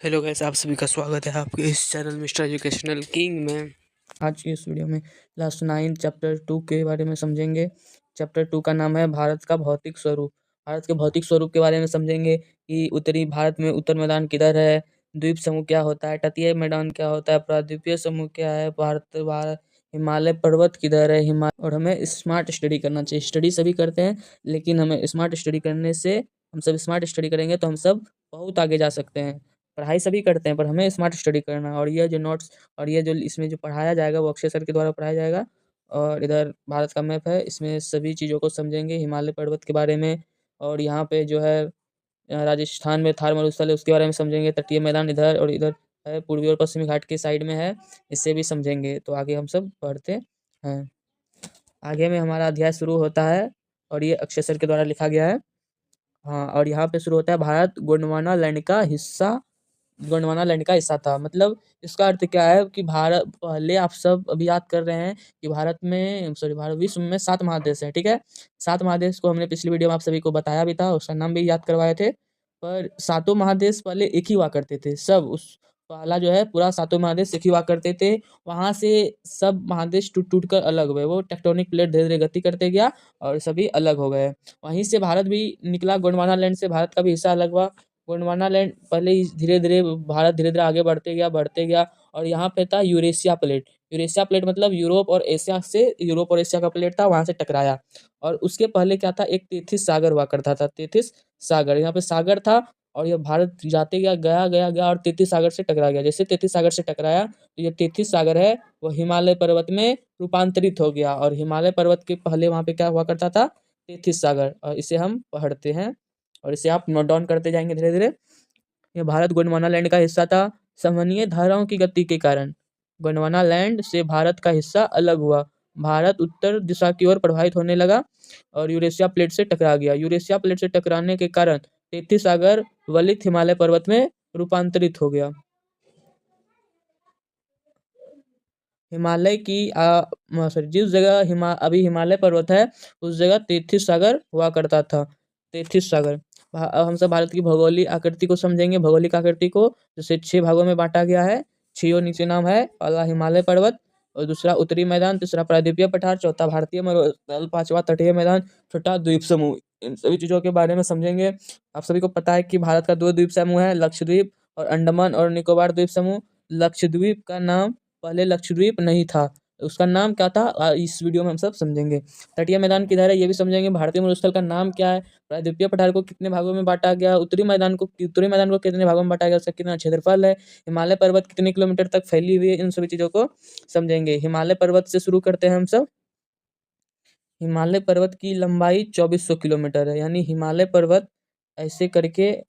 Hello guys, आप सभी का स्वागत है आपके इस चैनल मिस्टर एजुकेशनल किंग में। आज की इस वीडियो में क्लास 9 चैप्टर 2 के बारे में समझेंगे। चैप्टर 2 का नाम है भारत का भौतिक स्वरूप। भारत के भौतिक स्वरूप के बारे में समझेंगे कि उत्तरी भारत में उत्तर मैदान किधर है, द्वीप समूह क्या होता है, तटीय मैदान क्या होता है, प्रायद्वीपीय समूह क्या है, भारत हिमालय पर्वत किधर है, हिमालय। और हमें स्मार्ट स्टडी करना चाहिए। स्टडी सभी करते हैं, लेकिन हमें स्मार्ट स्टडी करने से, हम सब स्मार्ट स्टडी करेंगे तो हम सब बहुत आगे जा सकते हैं। पढ़ाई सभी करते हैं पर हमें स्मार्ट स्टडी करना है। और ये जो नोट्स और ये जो इसमें जो पढ़ाया जाएगा वो अक्षय सर के द्वारा पढ़ाया जाएगा। और इधर भारत का मैप है, इसमें सभी चीज़ों को समझेंगे, हिमालय पर्वत के बारे में। और यहाँ पे जो है राजस्थान में थार मरुस्थल है, उसके बारे में समझेंगे। तटीय मैदान इधर और इधर है, पूर्वी और पश्चिमी घाट के साइड में है, इससे भी समझेंगे। तो आगे हम सब पढ़ते हैं। आगे में हमारा अध्याय शुरू होता है और ये अक्षय सर के द्वारा लिखा गया है। हाँ, और यहाँ पे शुरू होता है, भारत गोंडवाना लैंड का हिस्सा था। मतलब इसका अर्थ क्या है कि भारत, पहले आप सब अभी याद कर रहे हैं कि भारत में, सॉरी, भारत विश्व में 7 महादेश हैं, ठीक है। 7 महादेश को हमने पिछली वीडियो में आप सभी को बताया भी था, उसका नाम भी याद करवाए थे। पर सातों महादेश पहले एक ही हुआ करते थे, सब उस पहला जो है पूरा सातों महादेश एक ही हुआ करते थे। वहां से सब महादेश टूट टूट कर अलग हुए, वो टेक्टोनिक प्लेट धीरे धीरे गति करते गया और सभी अलग हो गए। वहीं से भारत भी निकला, गोंडवाना लैंड से भारत का भी हिस्सा अलग हुआ। गोंडवाना लैंड पहले ही धीरे धीरे, भारत धीरे धीरे आगे बढ़ते गया। और यहाँ पे था यूरेशिया प्लेट। यूरेशिया प्लेट मतलब यूरोप और एशिया से, यूरोप और एशिया का प्लेट था, वहां से टकराया। और उसके पहले क्या था, एक तेथिस सागर हुआ करता था, तेथिस सागर, यहाँ पे सागर था। और यह भारत जाते गया, गया गया गया और तेथिस सागर से टकरा गया। जैसे तेथिस सागर से टकराया तो ये तेथिस सागर है वो हिमालय पर्वत में रूपांतरित हो गया। और हिमालय पर्वत के पहले वहां पे क्या हुआ करता था, तेथिस सागर। और इसे हम पढ़ते हैं और इसे आप नोट डाउन करते जाएंगे धीरे धीरे। यह भारत गोंडवाना लैंड का हिस्सा था। संवहनीय धाराओं की गति के कारण गोंडवाना लैंड से भारत का हिस्सा अलग हुआ। भारत उत्तर दिशा की ओर प्रवाहित होने लगा और यूरेशिया प्लेट से टकरा गया। यूरेशिया प्लेट से टकराने के कारण तेथिस सागर वलित हिमालय पर्वत में रूपांतरित हो गया। हिमालय की सॉरी, जिस जगह अभी हिमालय पर्वत है उस जगह तेथिस सागर हुआ करता था, तेथिस सागर। अब हम सब भारत की भौगोलिक आकृति को समझेंगे। भौगोलिक आकृति को जैसे 6 भागों में बांटा गया है। 6 नीचे नाम है, पहला हिमालय पर्वत, और दूसरा उत्तरी मैदान, तीसरा प्रायद्वीपीय पठार, चौथा भारतीय मरुस्थल, पांचवा तटीय मैदान, छठा द्वीप समूह। इन सभी चीजों के बारे में समझेंगे। आप सभी को पता है कि भारत का 2 द्वीप समूह है, लक्षद्वीप और अंडमान और निकोबार द्वीप समूह। लक्षद्वीप का नाम पहले लक्षद्वीप नहीं था, उसका नाम क्या था, इस वीडियो में हम सब समझेंगे। तटीय मैदान किधर है ये भी समझेंगे। भारतीय मरुस्थल का नाम क्या है, प्रायद्वीपीय पठार को कितने भागों में बांटा गया, उत्तरी मैदान को कितने भागों में बांटा गया, उसका कितना क्षेत्रफल है, हिमालय पर्वत कितने किलोमीटर तक फैली हुई है, इन सभी चीजों को समझेंगे। हिमालय पर्वत से शुरू करते हैं हम सब। हिमालय पर्वत की लंबाई 2400 किलोमीटर है, यानी हिमालय पर्वत ऐसे करके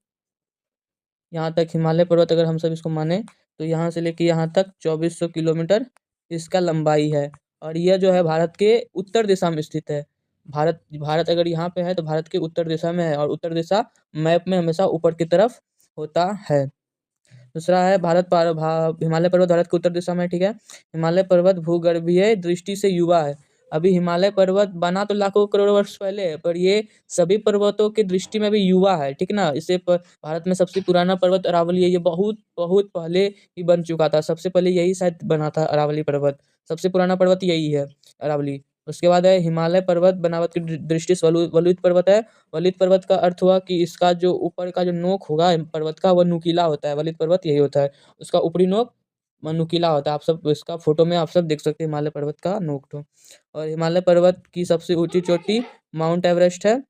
यहाँ तक, हिमालय पर्वत अगर हम सब इसको माने तो यहाँ से लेके यहाँ तक 2400 किलोमीटर इसका लंबाई है। और यह जो है भारत के उत्तर दिशा में स्थित है। भारत भारत अगर यहाँ पे है तो भारत के उत्तर दिशा में है, और उत्तर दिशा मैप में हमेशा ऊपर की तरफ होता है। दूसरा है हिमालय पर्वत भारत के उत्तर दिशा में है, ठीक है। हिमालय पर्वत भूगर्भीय दृष्टि से युवा है। अभी हिमालय पर्वत बना तो लाखों करोड़ वर्ष पहले है, पर ये सभी पर्वतों की दृष्टि में भी युवा है, ठीक ना। भारत में सबसे पुराना पर्वत अरावली है, ये बहुत बहुत पहले ही बन चुका था। सबसे पहले यही शायद बना था, अरावली पर्वत। सबसे पुराना पर्वत यही है, अरावली। उसके बाद है हिमालय पर्वत बनावट की दृष्टि से वलुत पर्वत है। वलित पर्वत का अर्थ हुआ कि इसका जो ऊपर का जो नोक होगा पर्वत का, वह नुकीला होता है। वलित पर्वत यही होता है, उसका ऊपरी नोक नुकीला होता है। आप सब इसका फोटो में आप सब देख सकते हैं हिमालय पर्वत का नोक तो। और हिमालय पर्वत की सबसे ऊंची चोटी माउंट एवरेस्ट है।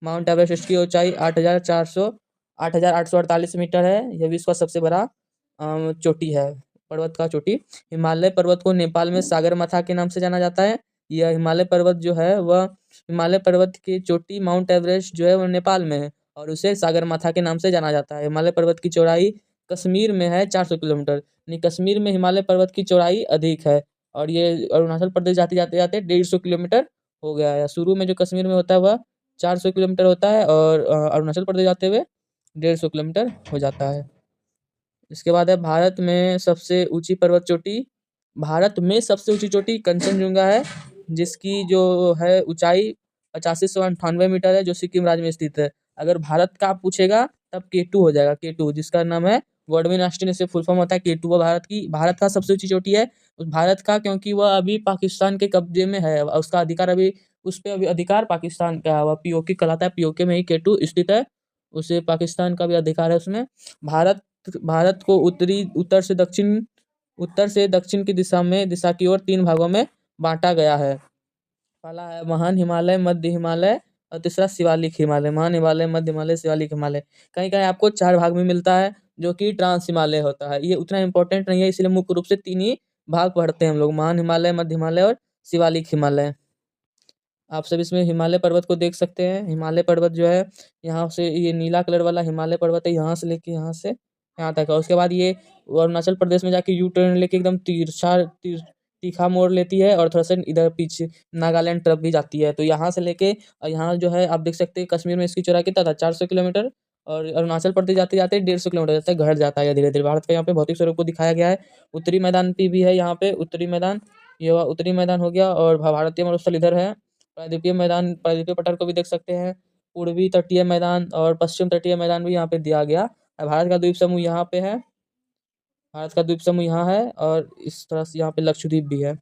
माउंट एवरेस्ट की ऊंचाई 8,848 मीटर है। यह विश्व का सबसे बड़ा चोटी है, पर्वत का चोटी। हिमालय पर्वत को नेपाल में सागरमाथा के नाम से जाना जाता है। यह हिमालय पर्वत जो है वह, हिमालय पर्वत की चोटी माउंट एवरेस्ट जो है वो नेपाल में है, और उसे सागरमाथा के नाम से जाना जाता है। हिमालय पर्वत की चौड़ाई कश्मीर में है 400 किलोमीटर, यानी कश्मीर में हिमालय पर्वत की चौड़ाई अधिक है। और ये अरुणाचल प्रदेश जाते जाते जाते 150 किलोमीटर हो गया है। शुरू में जो कश्मीर में होता है वह 400 किलोमीटर होता है, और अरुणाचल प्रदेश जाते हुए 150 किलोमीटर हो जाता है। इसके बाद है भारत में सबसे ऊंची चोटी कंचनजुंगा है, जिसकी जो है ऊंचाई 8598 मीटर है, जो सिक्किम राज्य में स्थित है। अगर भारत का पूछेगा तब K2 हो जाएगा, K2 जिसका नाम है गॉडविन ऑस्टिन इससे फुल फॉर्म होता है K2। वो भारत का सबसे ऊंची चोटी है उस भारत का, क्योंकि वह अभी पाकिस्तान के कब्जे में है। उसका अधिकार अभी उस पे अभी अधिकार पाकिस्तान का है। वह पीओके कहलाता है, पीओके में ही K2 स्थित है। उसे पाकिस्तान का भी अधिकार है उसमें। भारत भारत को उत्तर से दक्षिण की दिशा की ओर 3 भागों में बांटा गया है। पहला है महान हिमालय, मध्य हिमालय और तीसरा शिवालिक हिमालय। महान हिमालय, मध्य हिमालय, शिवालिक हिमालय। कहीं कहीं आपको 4 भाग में मिलता है, जो कि ट्रांस हिमालय होता है। ये उतना इंपॉर्टेंट नहीं है, इसलिए मुख्य रूप से 3 ही भाग पढ़ते हैं हम लोग, महान हिमालय, मध्य हिमालय और शिवालिक हिमालय। आप सब इसमें हिमालय पर्वत को देख सकते हैं। हिमालय पर्वत जो है, यहाँ से ये नीला कलर वाला हिमालय पर्वत है, यहाँ से लेके यहाँ से यहाँ तक है। उसके बाद ये अरुणाचल प्रदेश में जाके यू टर्न लेके एकदम तीखा मोड़ लेती है और थोड़ा सा इधर पीछे नागालैंड तरफ भी जाती है। तो यहाँ से लेके यहाँ जो है आप देख सकते हैं, कश्मीर में इसकी चौड़ाई कितना था, 400 किलोमीटर। और अरुणाचल प्रदेश जाते जाते 150 किलोमीटर जाता है, घट जाता है धीरे धीरे। भारत का यहाँ पे भौतिक स्वरूप को दिखाया गया है। उत्तरी मैदान पे भी है, यहाँ पे उत्तरी मैदान, ये उत्तरी मैदान हो गया। और भारतीय मरुस्थल इधर है। प्रायद्वीपीय मैदान, प्रायद्वीपीय पठार को भी देख सकते हैं। पूर्वी तटीय मैदान और पश्चिम तटीय मैदान भी यहाँ पे दिया गया। भारत का द्वीप समूह यहाँ पे है, भारत का द्वीप समूह यहाँ है। और इस तरह से यहाँ पे लक्षद्वीप भी है।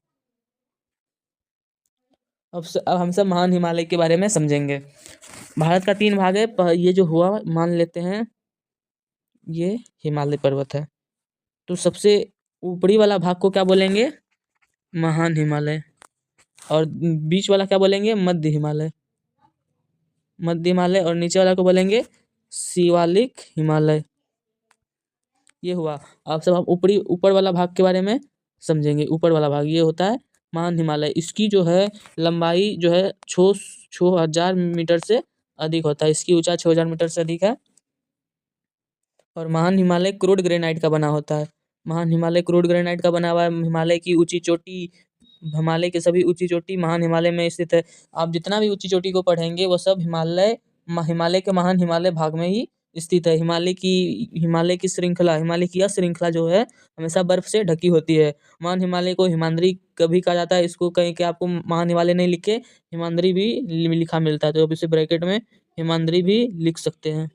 अब हम सब महान हिमालय के बारे में समझेंगे। भारत का 3 भाग है। ये जो हुआ मान लेते हैं ये हिमालय पर्वत है, तो सबसे ऊपरी वाला भाग को क्या बोलेंगे, महान हिमालय। और बीच वाला क्या बोलेंगे, मध्य हिमालय, मध्य हिमालय। और नीचे वाला को बोलेंगे शिवालिक हिमालय। ये हुआ। अब सब हम ऊपर वाला भाग के बारे में समझेंगे। ऊपर वाला भाग ये होता है महान हिमालय। इसकी जो है लंबाई जो है 6000 मीटर से अधिक होता है। इसकी ऊंचाई 6000 मीटर से अधिक है। और महान हिमालय क्रूड ग्रेनाइट का बना होता है। महान हिमालय क्रूड ग्रेनाइट का बना हुआ है। हिमालय की ऊंची चोटी, हिमालय की सभी ऊंची चोटी महान हिमालय में स्थित है। आप जितना भी ऊंची चोटी को पढ़ेंगे वो सब हिमालय के महान हिमालय भाग में ही स्थित है। हिमालय की श्रृंखला, हिमालय की यह श्रृंखला जो है हमेशा बर्फ से ढकी होती है। महान हिमालय को हिमाद्री कभी कहा जाता है। इसको कहीं के आपको महान हिमालय नहीं लिखे, हिमाद्री भी लिखा मिलता है, तो आप इसे ब्रैकेट में हिमाद्री भी लिख सकते हैं।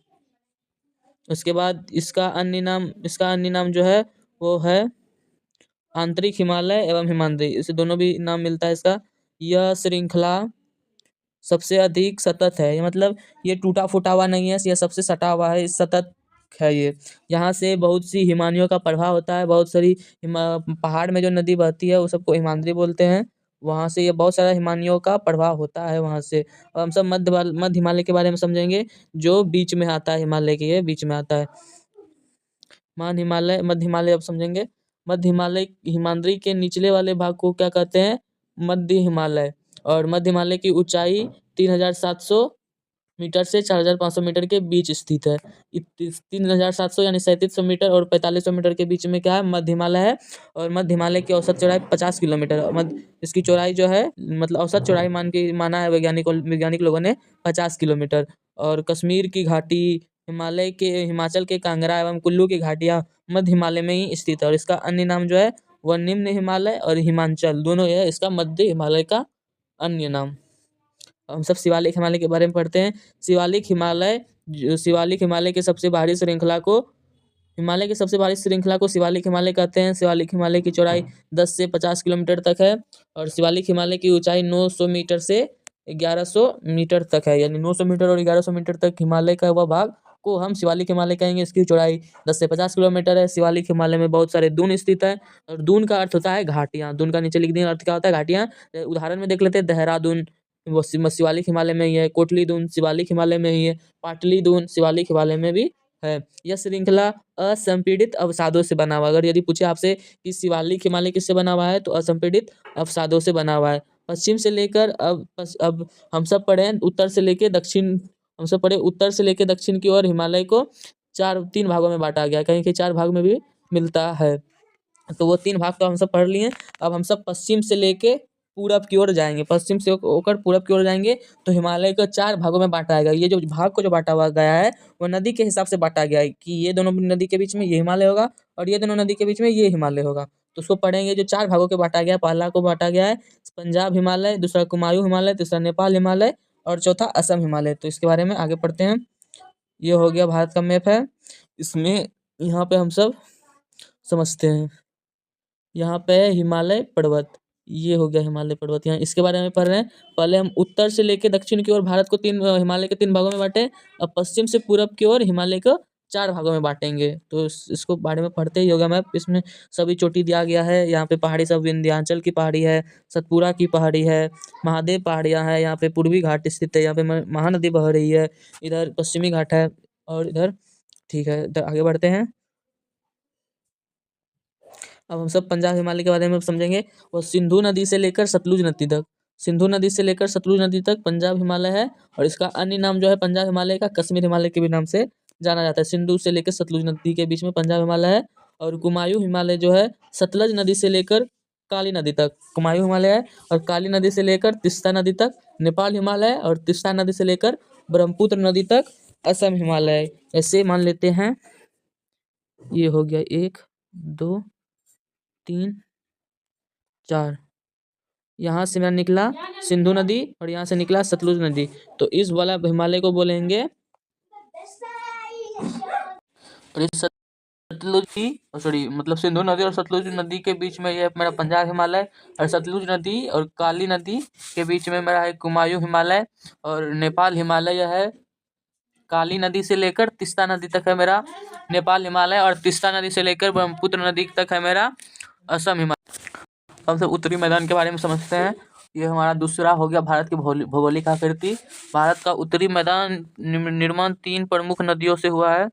उसके बाद इसका अन्य नाम जो है वो है आंतरिक हिमालय एवं हिमाद्री। इसे दोनों भी नाम मिलता है इसका। यह श्रृंखला सबसे अधिक सतत है। ये मतलब ये टूटा फूटा हुआ नहीं है, यह सबसे सटा हुआ है, सतत है ये। यहाँ से बहुत सी हिमानियों का प्रभाव होता है। बहुत सारी पहाड़ में जो नदी बहती है वो सबको हिमाद्री बोलते हैं। वहाँ से ये बहुत सारा हिमानियों का प्रभाव होता है वहाँ से। अब हम सब मध्य हिमालय के बारे में समझेंगे, जो बीच में आता है, हिमालय के ये बीच में आता है। महान हिमालय, मध्य हिमालय अब समझेंगे। मध्य हिमालय हिमाद्री के निचले वाले भाग को क्या कहते हैं, मध्य हिमालय। और मध्य हिमालय की ऊंचाई 3700 मीटर से 4500 मीटर के बीच स्थित है। 3700 यानी 3700 मीटर और 4500 मीटर के बीच में क्या है, मध्य हिमालय है। और मध्य हिमालय की औसत चौड़ाई 50 किलोमीटर। इसकी चौड़ाई जो है, मतलब औसत चौड़ाई माना है वैज्ञानिक लोगों ने 50 किलोमीटर। और कश्मीर की घाटी, हिमाचल के कांगड़ा एवं कुल्लू की घाटियां मध्य हिमालय में ही स्थित है। और इसका अन्य नाम जो है वह निम्न हिमालय और हिमांचल दोनों है इसका मध्य हिमालय का अन्य नाम। हम सब शिवालिक हिमालय के बारे में पढ़ते हैं। शिवालिक हिमालय के सबसे बाहरी श्रृंखला को शिवालिक हिमालय कहते हैं। शिवालिक हिमालय की चौड़ाई 10 से 50 किलोमीटर तक है। और शिवालिक हिमालय की ऊंचाई 900 मीटर से 1100 मीटर तक है। यानी 900 मीटर और 1100 मीटर तक हिमालय का वह भाग को हम शिवालिक हिमालय कहेंगे। इसकी चौड़ाई 10 से 50 किलोमीटर है। शिवालिक हिमालय में बहुत सारे दून स्थित है। और दून का अर्थ होता है घाटियां। दून का नीचे लिख दिए, अर्थ क्या होता है, घाटियां। उदाहरण में देख लेते हैं, देहरादून वो शिवालिक हिमालय में ही है। कोटली दून शिवालिक हिमालय में ही है। पाटली दून शिवालिक हिमालय में भी है। यह श्रृंखला असंपीड़ित अवसादों से बना हुआ। अगर यदि पूछे आपसे कि शिवालिक हिमालय किससे बना हुआ है, तो असंपीड़ित अवसादों से बना हुआ है। पश्चिम से लेकर अब हम सब पढ़े उत्तर से लेकर दक्षिण की ओर हिमालय को 3 भागों में बांटा गया। कहीं के 4 भाग में भी मिलता है। तो वो 3 भाग तो हम सब पढ़ लिए। अब हम सब पश्चिम से लेके पूरब की ओर जाएंगे। पश्चिम से होकर पूरब की ओर जाएंगे तो हिमालय को 4 भागों में बांटा गया। ये जो भाग को जो बांटा हुआ गया है वो नदी के हिसाब से बांटा गया है कि ये दोनों नदी के बीच में ये हिमालय होगा और ये दोनों नदी के बीच में ये हिमालय होगा। तो उसको पढ़ेंगे। जो 4 भागों के बांटा गया, पहला को बांटा गया है पंजाब हिमालय, दूसरा कुमायूं हिमालय, तीसरा नेपाल हिमालय और चौथा असम हिमालय। तो इसके बारे में आगे पढ़ते हैं। ये हो गया भारत का मैप है। इसमें यहाँ पे हम सब समझते हैं। यहाँ पे है हिमालय पर्वत, ये हो गया हिमालय पर्वत। यहाँ इसके बारे में पढ़ रहे हैं। पहले हम उत्तर से लेके दक्षिण की ओर भारत को हिमालय के 3 भागों में बांटे। अब पश्चिम से पूरब की ओर हिमालय को 4 भागों में बांटेंगे। तो इसको बारे में पढ़ते ही होगा। मैप इसमें सभी चोटी दिया गया है। यहाँ पे पहाड़ी सब विंध्याचल की पहाड़ी है, सतपुरा की पहाड़ी है, महादेव पहाड़ियाँ हैं। यहाँ पे पूर्वी घाट स्थित है, यहाँ पे महानदी बह रही है। इधर पश्चिमी घाट है और इधर ठीक है। इधर आगे बढ़ते हैं। अब हम सब पंजाब हिमालय के बारे में समझेंगे। वो सिंधु नदी से लेकर सतलुज नदी तक, सिंधु नदी से लेकर सतलुज नदी तक पंजाब हिमालय है। और इसका अन्य नाम जो है पंजाब हिमालय का कश्मीर हिमालय के भी नाम से जाना जाता है। सिंधु से लेकर सतलुज नदी के बीच में पंजाब हिमालय है। और कुमायूं हिमालय जो है सतलज नदी से लेकर काली नदी तक कुमायूं हिमालय है। और काली नदी से लेकर तीस्ता नदी तक नेपाल हिमालय है। और तीस्ता नदी से लेकर ब्रह्मपुत्र नदी तक असम हिमालय है। ऐसे मान लेते हैं। ये हो गया 1 2 3 4। यहाँ से मेरा निकला सिंधु नदी और यहाँ से निकला सतलुज नदी। तो इस वाला हिमालय को बोलेंगे, और इस सतलुज की सॉरी मतलब सिंधु नदी और सतलुज नदी के बीच में ये मेरा पंजाब हिमालय। और सतलुज नदी और काली नदी के बीच में मेरा है कुमायूं हिमालय। और नेपाल हिमालय है काली नदी से लेकर तीस्ता नदी तक है मेरा नेपाल हिमालय। और तीस्ता नदी से लेकर ब्रह्मपुत्र नदी तक है मेरा असम हिमालय। हम सब उत्तरी मैदान के बारे में समझते हैं। ये हमारा दूसरा हो गया भारत की भौगोलिक आकृति। भारत का उत्तरी मैदान निर्माण 3 प्रमुख नदियों से हुआ है,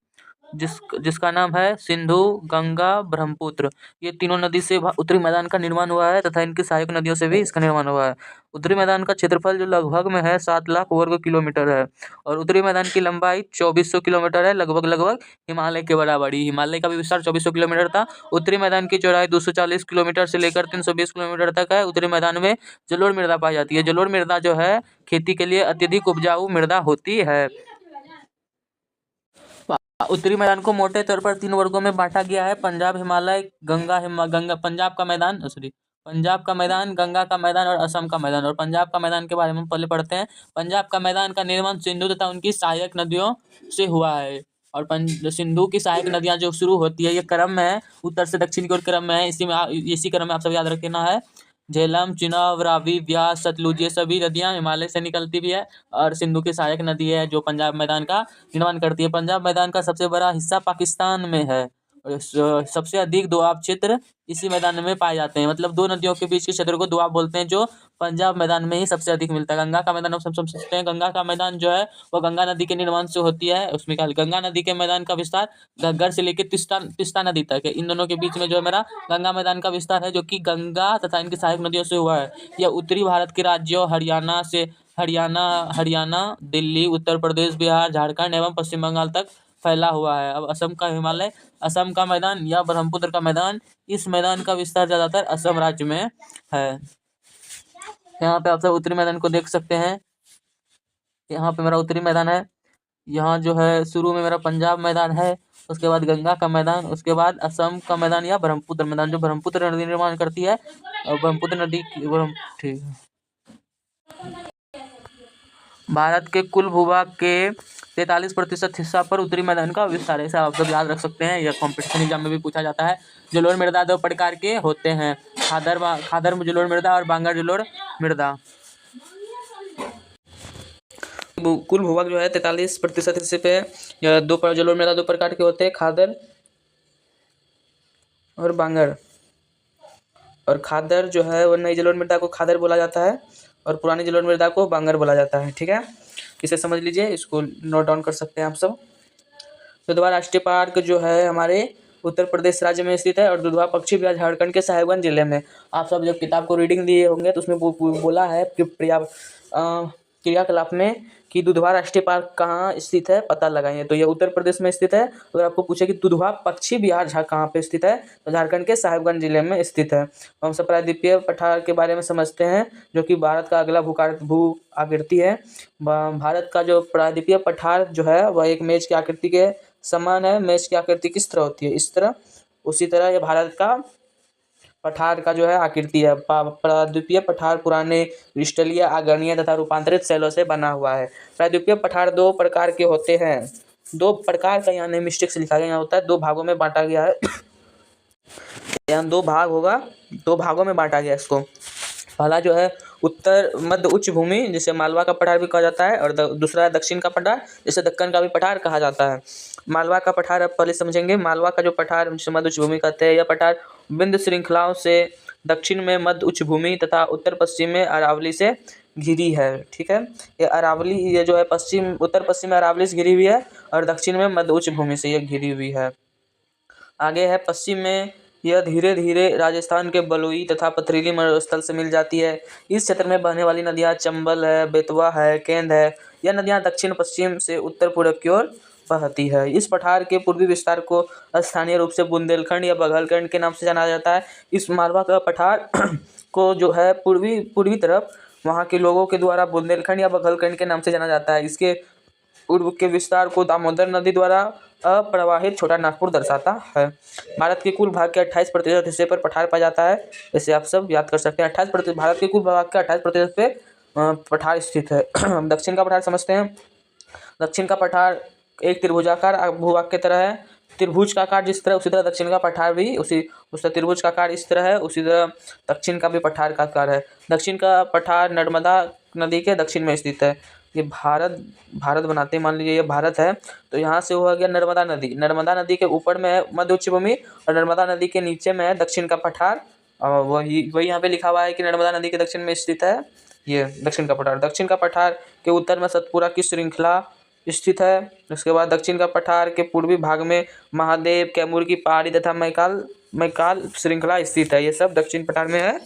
जिसका नाम है सिंधु, गंगा, ब्रह्मपुत्र। ये तीनों नदी से उत्तरी मैदान का निर्माण हुआ है तथा इनकी सहायक नदियों से भी इसका निर्माण हुआ है। उत्तरी मैदान का क्षेत्रफल जो लगभग में है 7 लाख वर्ग किलोमीटर है। और उत्तरी मैदान की लंबाई 2400 किलोमीटर है, लगभग हिमालय के बराबर ही। हिमालय का भी विस्तार 2400 किलोमीटर था। उत्तरी मैदान की चौड़ाई 240 किलोमीटर से लेकर 320 किलोमीटर तक है। उत्तरी मैदान में जलोढ़ मृदा पाई जाती है। जलोढ़ मृदा जो है खेती के लिए अत्यधिक उपजाऊ मृदा होती है। उत्तरी मैदान को मोटे तौर पर 3 वर्गों में बांटा गया है। पंजाब हिमालय, गंगा पंजाब का मैदान पंजाब का मैदान, गंगा का मैदान और असम का मैदान। और पंजाब का मैदान के बारे में पहले पढ़ते हैं। पंजाब का मैदान का निर्माण सिंधु तथा उनकी सहायक नदियों से हुआ है। और सिंधु की सहायक नदियां जो शुरू होती है, ये क्रम में है, उत्तर से दक्षिण की ओर क्रम में है। इसी क्रम में आप सब याद रखना है। झेलम, चिनाब, रावी, ब्यास, सतलुज, ये सभी नदियां हिमालय से निकलती भी है। और सिंधु की सहायक नदी है जो पंजाब मैदान का निर्माण करती है। पंजाब मैदान का सबसे बड़ा हिस्सा पाकिस्तान में है। और सबसे अधिक दोआब क्षेत्र इसी मैदान में पाए जाते हैं। मतलब 2 नदियों के बीच के क्षेत्र को दोआब बोलते हैं, जो पंजाब मैदान में ही सबसे अधिक मिलता है। गंगा का मैदान आप सब समझते हैं। गंगा का मैदान जो है वो गंगा नदी के निर्माण से होती है। उसमें गंगा नदी के मैदान का विस्तार घग्गर से लेकर तीस्ता नदी तक है। इन दोनों के बीच में जो है मेरा गंगा मैदान का विस्तार है, जो कि गंगा तथा इनकी सहायक नदियों से हुआ है। यह उत्तरी भारत के राज्यों हरियाणा, दिल्ली, उत्तर प्रदेश, बिहार, झारखंड एवं पश्चिम बंगाल तक फैला हुआ है। अब असम का हिमालय, असम का मैदान या ब्रह्मपुत्र का मैदान, इस मैदान का विस्तार ज्यादातर असम राज्य में है। यहाँ पे आप सब उत्तरी मैदान को देख सकते हैं। यहाँ पे मेरा उत्तरी मैदान है। यहाँ जो है शुरू में मेरा पंजाब मैदान है, उसके बाद गंगा का मैदान, उसके बाद असम का मैदान या ब्रह्मपुत्र मैदान, जो ब्रह्मपुत्र नदी निर्माण करती है। और ब्रह्मपुत्र नदी ठीक है। भारत के कुल भूभाग के 43% हिस्सा पर उत्तरी मैदान का विस्तार है। आप सब याद रख सकते हैं, यह कॉम्पिटिशन एग्जाम में भी पूछा जाता है। जलोढ़ मृदा 2 प्रकार के होते हैं, खादर जलोढ़ मृदा और बांगर जलोढ़ मृदा। कुल भूभाग जो है 43% हिस्से पे जलोढ़ मृदा 2 प्रकार के होते हैं, खादर और बांगर। और खादर जो है वो नई जलोढ़ मृदा को खादर बोला जाता है और पुरानी जलोढ़ मृदा को बांगर बोला जाता है। ठीक है, इसे समझ लीजिए, इसको नोट डाउन कर सकते हैं आप सब। दुधवा राष्ट्रीय पार्क जो है हमारे उत्तर प्रदेश राज्य में स्थित है। और दुधवा पक्षी विहार झारखंड के साहेबगंज जिले में। आप सब जब किताब को रीडिंग दिए होंगे तो उसमें बोला है कि क्रियाकलाप में कि दुधवा राष्ट्रीय पार्क कहाँ स्थित है पता लगाइए। तो यह उत्तर प्रदेश में स्थित है। अगर आपको पूछे कि दुधवा पक्षी विहार कहाँ पे स्थित है, तो झारखंड के साहेबगंज जिले में स्थित है। हम सब प्रायद्वीपीय पठार के बारे में समझते हैं, जो कि भारत का अगला भू आकृति है। भारत का जो प्रायद्वीपीय पठार जो है वह एक मेज की आकृति के समान है। मेज की आकृति किस तरह होती है, इस तरह। उसी तरह यह भारत का पठार का जो है आकृति है। प्रायद्वीपीय पठार पुराने क्रिस्टलीय, आग्नेय तथा रूपांतरित शैलों से बना हुआ है। प्रायद्वीपीय पठार 2 प्रकार के होते हैं। दो प्रकार का यहाँ मिस्टेक से लिखा गया, यहाँ होता है 2 भागों में बांटा गया है। यहाँ 2 भाग होगा, 2 भागों में बांटा गया इसको। पहला जो है उत्तर मध्य उच्च भूमि, जिसे मालवा का पठार भी कहा जाता है, और दूसरा है दक्षिण का पठार, जिसे दक्कन का भी पठार कहा जाता है। मालवा का पठार अब पहले समझेंगे। मालवा का जो पठार, जिसे मध्य उच्च भूमि कहते हैं, यह पठार विंध्य श्रृंखलाओं से दक्षिण में मध्य उच्च भूमि तथा उत्तर पश्चिम में अरावली से घिरी है। ठीक है, ये अरावली, ये जो है पश्चिम उत्तर पश्चिम में अरावली से घिरी हुई है, और दक्षिण में मध्य उच्च भूमि से ये घिरी हुई है। आगे है पश्चिम में, यह धीरे धीरे राजस्थान के बलुई तथा पथरीली मरुस्थल से मिल जाती है। इस क्षेत्र में बहने वाली नदियाँ चंबल है, बेतवा है, केंद है। यह नदियाँ दक्षिण पश्चिम से उत्तर पूर्व की ओर बहती है। इस पठार के पूर्वी विस्तार को स्थानीय रूप से बुंदेलखंड या बघेलखंड के नाम से जाना जाता है। इस मालवा का पठार को जो है पूर्वी तरफ वहाँ के लोगों के द्वारा बुंदेलखंड या बघेलखंड के नाम से जाना जाता है। इसके पूर्व के विस्तार को दामोदर नदी द्वारा अप्रवाहित छोटा नागपुर दर्शाता है। भारत के कुल भाग के 28% हिस्से पर पठार पाया जाता है। इसे आप सब याद कर सकते हैं। 28%, भारत के कुल भाग के 28% पे पठार स्थित है। दक्षिण का पठार समझते हैं। दक्षिण का पठार एक त्रिभुजाकार भूभाग की तरह है। त्रिभुज का आकार जिस तरह, उसी तरह दक्षिण का पठार भी उस तरह त्रिभुज का आकार इस तरह है, उसी तरह दक्षिण का भी पठार का आकार है। दक्षिण का पठार नर्मदा नदी के दक्षिण में स्थित है। ये भारत बनाते हैं, मान लीजिए ये भारत है, तो यहाँ से हो गया नर्मदा नदी। नर्मदा नदी के ऊपर में है मध्य उच्च भूमि, और नर्मदा नदी के नीचे में है दक्षिण का पठार। और वही यहाँ पे लिखा हुआ है कि नर्मदा नदी के दक्षिण में स्थित है ये दक्षिण का पठार। दक्षिण का पठार के उत्तर में सतपुरा की श्रृंखला स्थित है। उसके बाद दक्षिण का पठार के पूर्वी भाग में महादेव, कैमूर की पहाड़ी तथा मैकाल श्रृंखला स्थित है। ये सब दक्षिण पठार में है।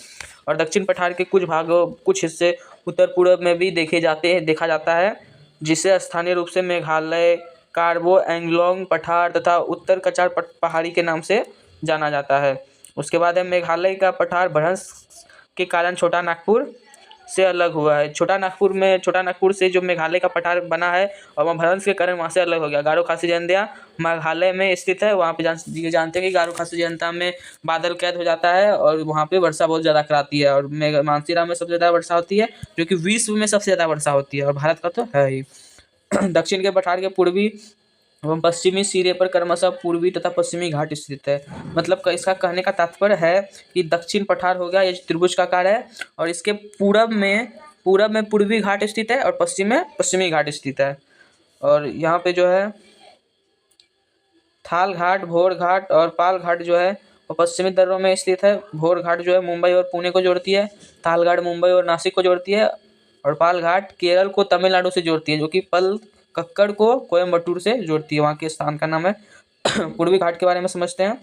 और दक्षिण पठार के कुछ हिस्से उत्तर पूर्व में भी देखा जाता है, जिसे स्थानीय रूप से मेघालय, कार्बो एंगलोंग पठार तथा उत्तर कचार पहाड़ी के नाम से जाना जाता है। उसके बाद है मेघालय का पठार भ्रंश के कारण छोटा नागपुर से अलग हुआ है। छोटा नागपुर से जो मेघालय का पठार बना है, और वहाँ भ्रंश के कारण वहाँ से अलग हो गया। गारो खासी जनता मेघालय में स्थित है। वहाँ पे जानते हैं कि गारो खासी जनता में बादल कैद हो जाता है, और वहाँ पे वर्षा बहुत ज़्यादा कराती है। और मानसीराम में सबसे ज़्यादा वर्षा होती है, जो कि विश्व में सबसे ज़्यादा वर्षा होती है, और भारत का तो है ही। दक्षिण के पठार के पूर्वी एवं पश्चिमी सिरे पर क्रमशः पूर्वी तथा पश्चिमी घाट स्थित है। मतलब इसका कहने का तात्पर्य है कि दक्षिण पठार हो गया, ये त्रिभुज का आकार है, और इसके पूरब में पूर्वी घाट स्थित है, और पश्चिम में पश्चिमी घाट स्थित है। और यहाँ पे जो है थाल घाट, भोर घाट और पाल घाट जो है वो पश्चिमी दर्रों में स्थित है। भोर घाट जो है मुंबई और पुणे को जोड़ती है। थाल घाट मुंबई और नासिक को जोड़ती है, और पाल घाट केरल को तमिलनाडु से जोड़ती है, जो कि कक्कड़ को कोयम्बटूर से जोड़ती है। वहाँ के स्थान का नाम है। पूर्वी घाट के बारे में समझते हैं।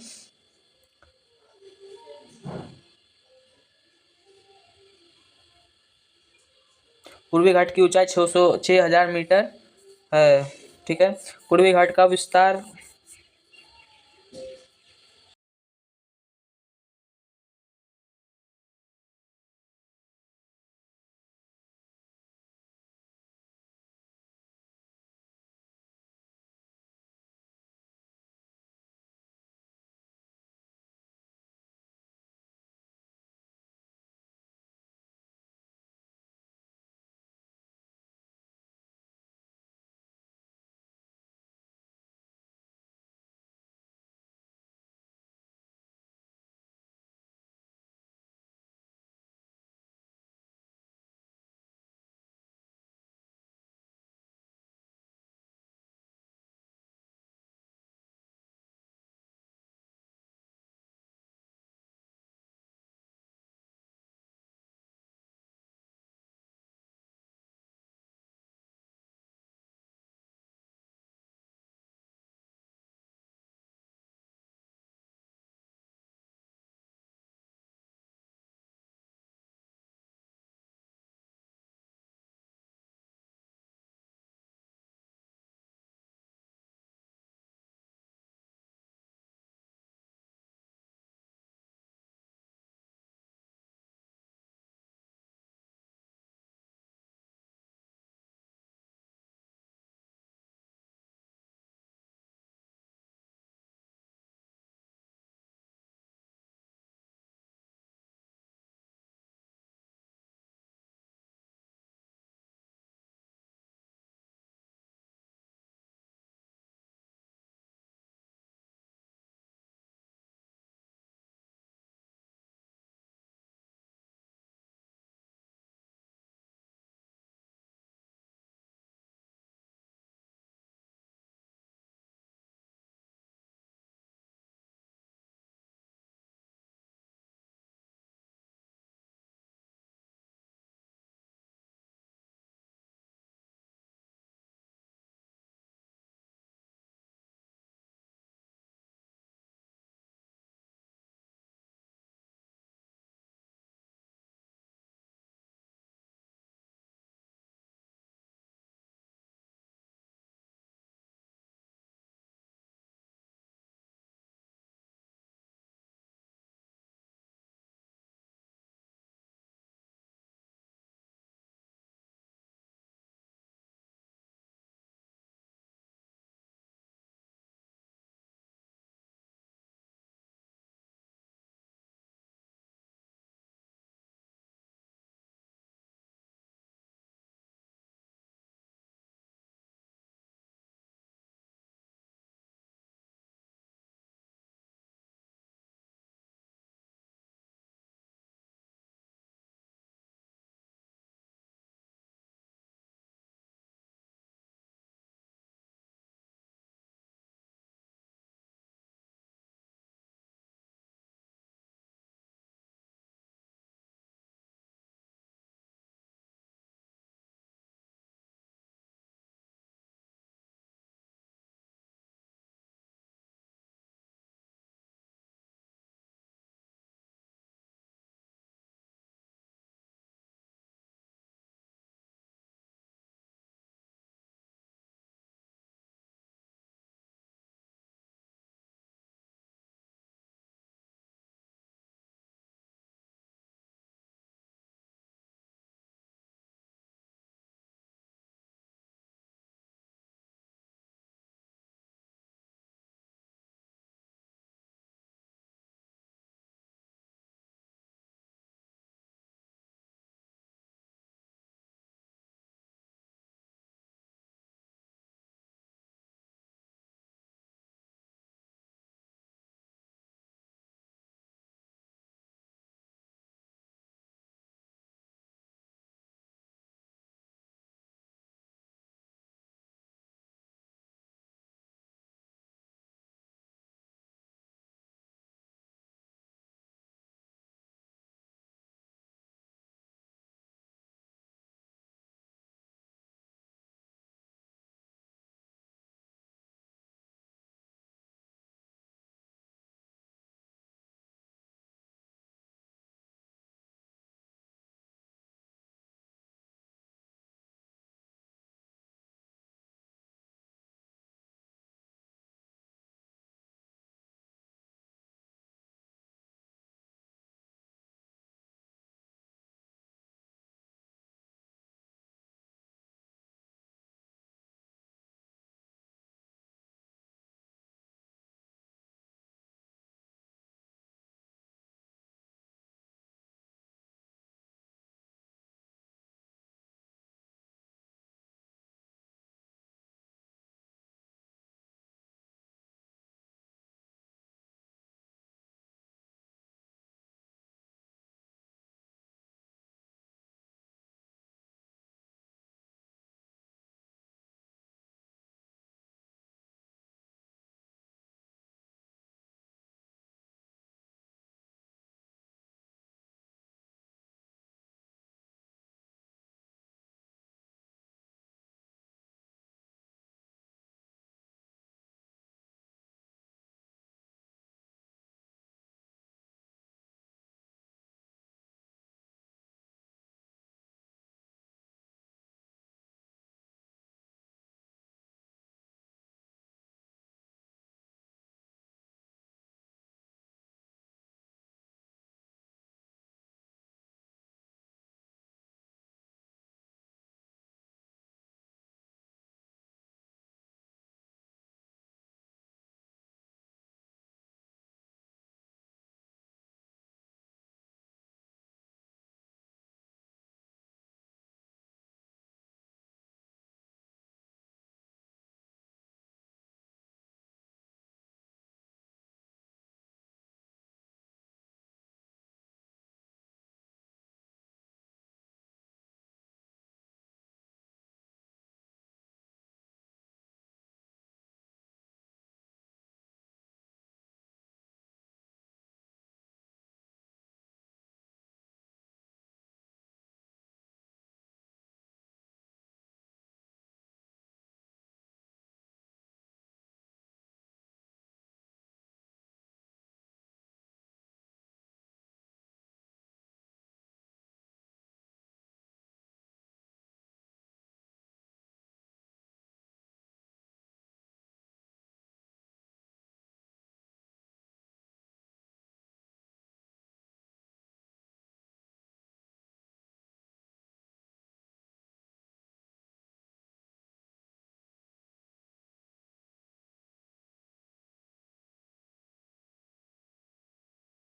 पूर्वी घाट की ऊंचाई 6,000 मीटर है। ठीक है, पूर्वी घाट का विस्तार